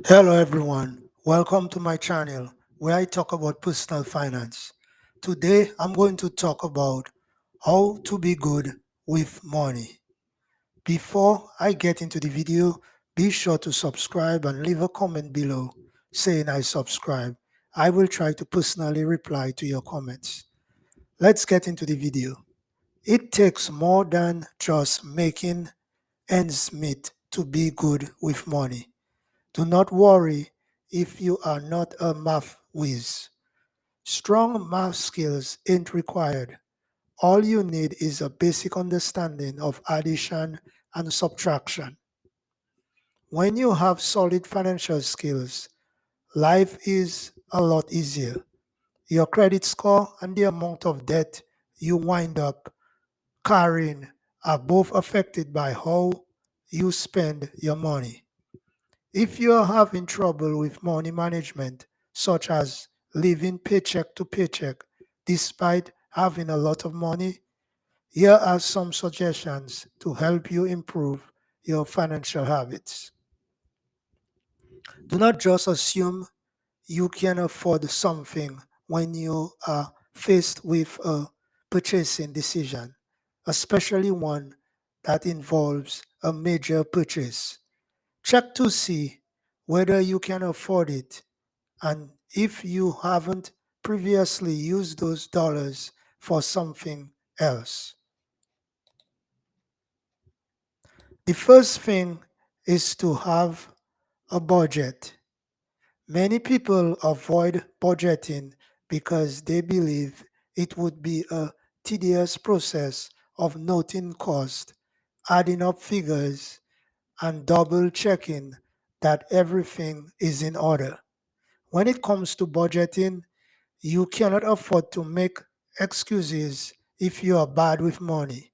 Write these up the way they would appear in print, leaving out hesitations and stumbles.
Hello everyone, welcome to my channel where I talk about personal finance. Today I'm going to talk about how to be good with money. Before I get into the video, be sure to subscribe and leave a comment below saying I subscribe. I will try to personally reply to your comments. Let's get into the video. It takes more than just making ends meet to be good with money. Do not worry if you are not a math whiz. Strong math skills ain't required. All you need is a basic understanding of addition and subtraction. When you have solid financial skills, life is a lot easier. Your credit score and the amount of debt you wind up carrying are both affected by how you spend your money. If you are having trouble with money management, such as living paycheck to paycheck despite having a lot of money, here are some suggestions to help you improve your financial habits. Do not just assume you can afford something when you are faced with a purchasing decision, especially one that involves a major purchase. Check to see whether you can afford it and if you haven't previously used those dollars for something else. The first thing is to have a budget. Many people avoid budgeting because they believe it would be a tedious process of noting cost, adding up figures, and double checking that everything is in order. When it comes to budgeting, you cannot afford to make excuses if you are bad with money.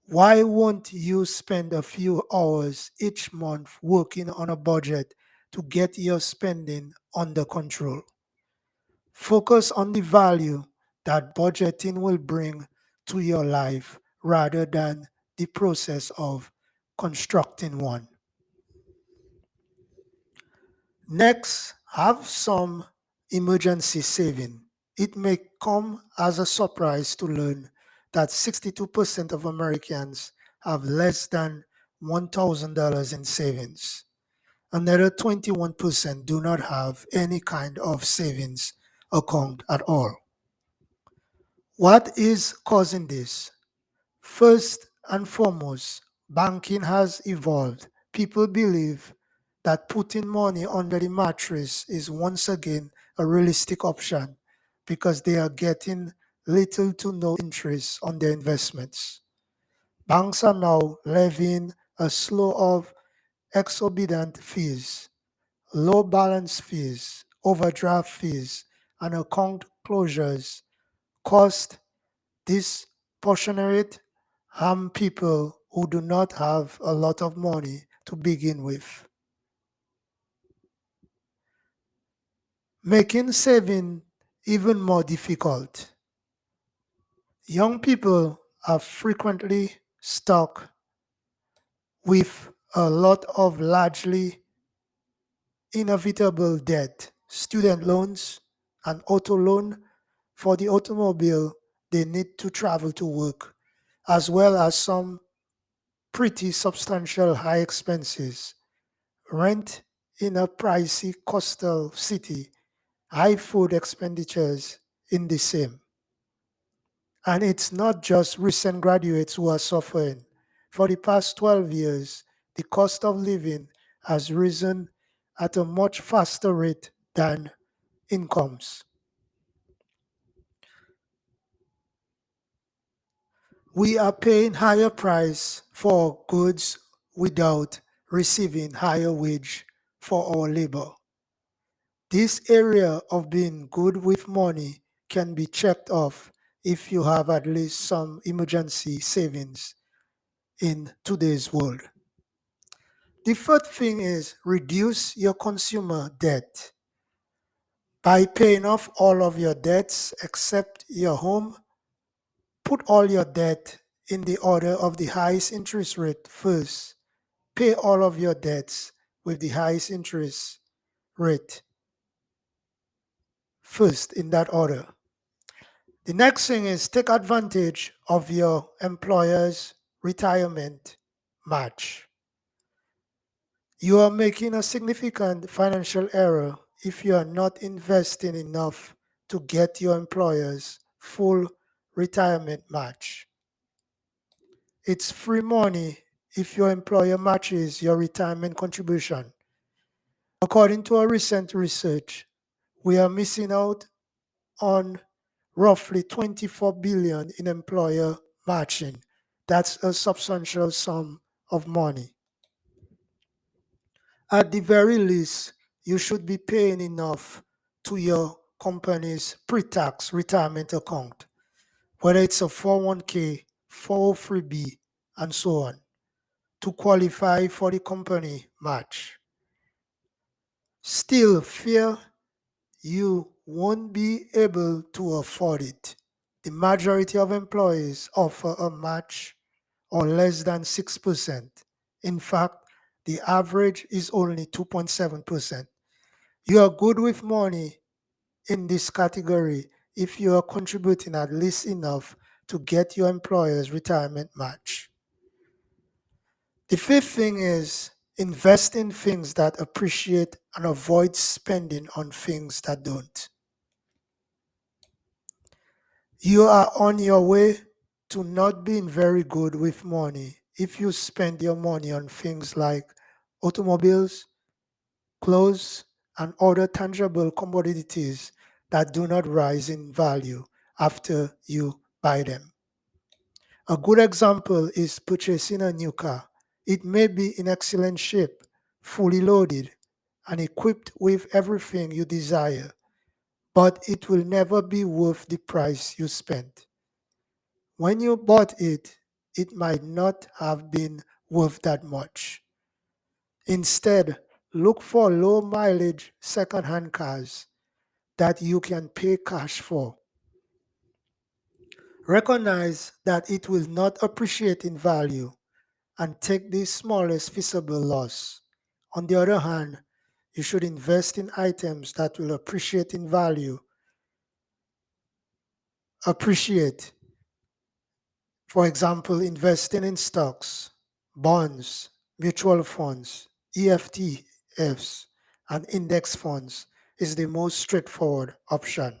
Why won't you spend a few hours each month working on a budget to get your spending under control? Focus on the value that budgeting will bring to your life rather than the process of constructing one. Next, have some emergency saving. It may come as a surprise to learn that 62% of Americans have less than $1,000 in savings. Another 21% do not have any kind of savings account at all. What is causing this? First and foremost, banking has evolved. People believe that putting money under the mattress is once again a realistic option because they are getting little to no interest on their investments. Banks are now levying a slew of exorbitant fees, low balance fees, overdraft fees, and account closures cost disproportionate harm people who do not have a lot of money to begin with, making saving even more difficult. Young people are frequently stuck with a lot of largely inevitable debt, student loans, an auto loan for the automobile they need to travel to work, as well as some pretty substantial high expenses. Rent in a pricey coastal city, high food expenditures in the same. And it's not just recent graduates who are suffering. For the past 12 years, the cost of living has risen at a much faster rate than incomes. We are paying higher price for goods without receiving higher wage for our labor. This area of being good with money can be checked off if you have at least some emergency savings in today's world. The third thing is reduce your consumer debt. By paying off all of your debts except your home, put all your debt in the order of the highest interest rate first. Pay all of your debts with the highest interest rate first in that order. The next thing is take advantage of your employer's retirement match. You are making a significant financial error if you are not investing enough to get your employer's full retirement match. It's free money if your employer matches your retirement contribution. According to our recent research, we are missing out on roughly 24 billion in employer matching. That's a substantial sum of money. At the very least, you should be paying enough to your company's pre-tax retirement account, whether it's a 401k, 403b, and so on, to qualify for the company match. Still, fear you won't be able to afford it. The majority of employees offer a match or less than 6%. In fact, the average is only 2.7%. You are good with money in this category if you are contributing at least enough to get your employer's retirement match. The fifth thing is invest in things that appreciate and avoid spending on things that don't. You are on your way to not being very good with money if you spend your money on things like automobiles, clothes, and other tangible commodities that do not rise in value after you buy them. A good example is purchasing a new car. It may be in excellent shape, fully loaded, and equipped with everything you desire, but it will never be worth the price you spent. When you bought it, it might not have been worth that much. Instead, look for low mileage second-hand cars that you can pay cash for. Recognize that it will not appreciate in value and take the smallest feasible loss. On the other hand, you should invest in items that will appreciate in value. Appreciate, for example, investing in stocks, bonds, mutual funds, EFTFs, and index funds is the most straightforward option.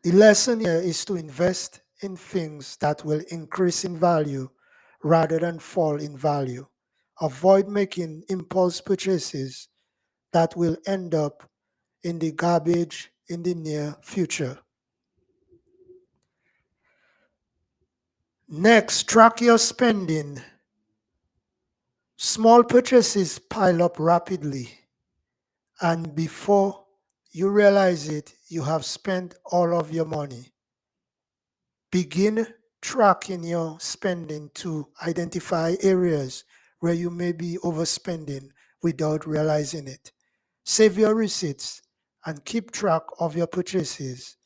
The lesson here is to invest in things that will increase in value rather than fall in value. Avoid making impulse purchases that will end up in the garbage in the near future. Next, track your spending. Small purchases pile up rapidly, and before you realize it, you have spent all of your money. Begin tracking your spending to identify areas where you may be overspending without realizing it. Save your receipts and keep track of your purchases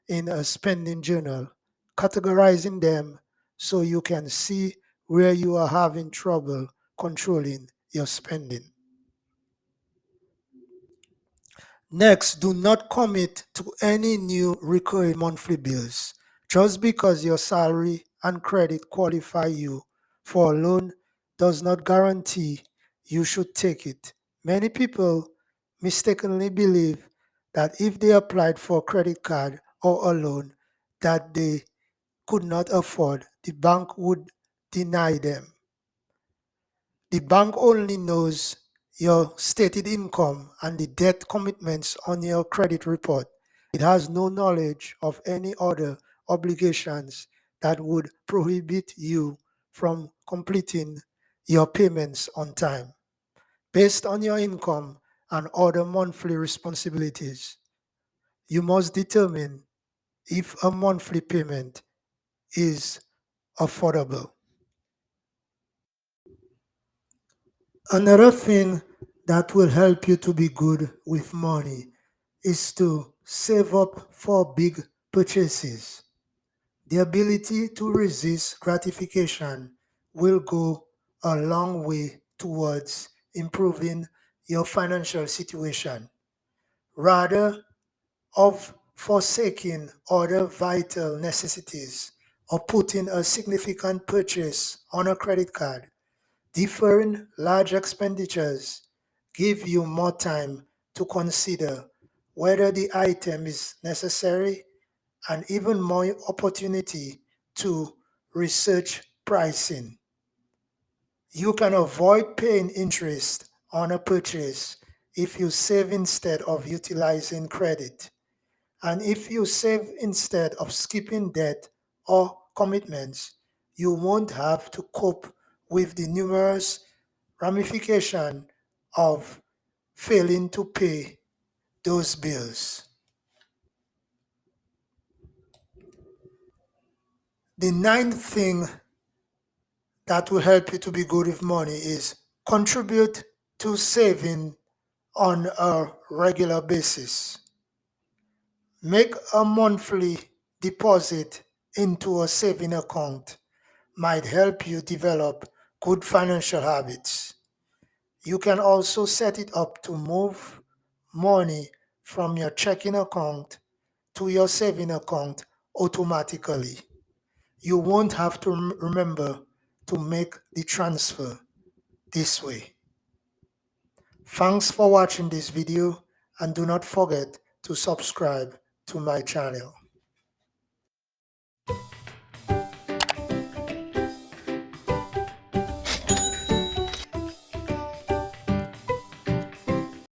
in a spending journal, categorizing them so you can see where you are having trouble controlling your spending. Next, do not commit to any new recurring monthly bills. Just because your salary and credit qualify you for a loan does not guarantee you should take it. Many people mistakenly believe that if they applied for a credit card or a loan that they could not afford, the bank would deny them. The bank only knows your stated income and the debt commitments on your credit report. It has no knowledge of any other obligations that would prohibit you from completing your payments on time. Based on your income and other monthly responsibilities, you must determine if a monthly payment is affordable. Another thing that will help you to be good with money is to save up for big purchases. The ability to resist gratification will go a long way towards improving your financial situation. Rather of forsaking other vital necessities or putting a significant purchase on a credit card, deferring large expenditures give you more time to consider whether the item is necessary and even more opportunity to research pricing. You can avoid paying interest on a purchase if you save instead of utilizing credit. And if you save instead of skipping debt or commitments, you won't have to cope with the numerous ramifications of failing to pay those bills. The ninth thing that will help you to be good with money is contribute to saving on a regular basis. Make a monthly deposit into a saving account might help you develop good financial habits. You can also set it up to move money from your checking account to your saving account automatically. You won't have to remember to make the transfer this way. Thanks for watching this video and do not forget to subscribe to my channel.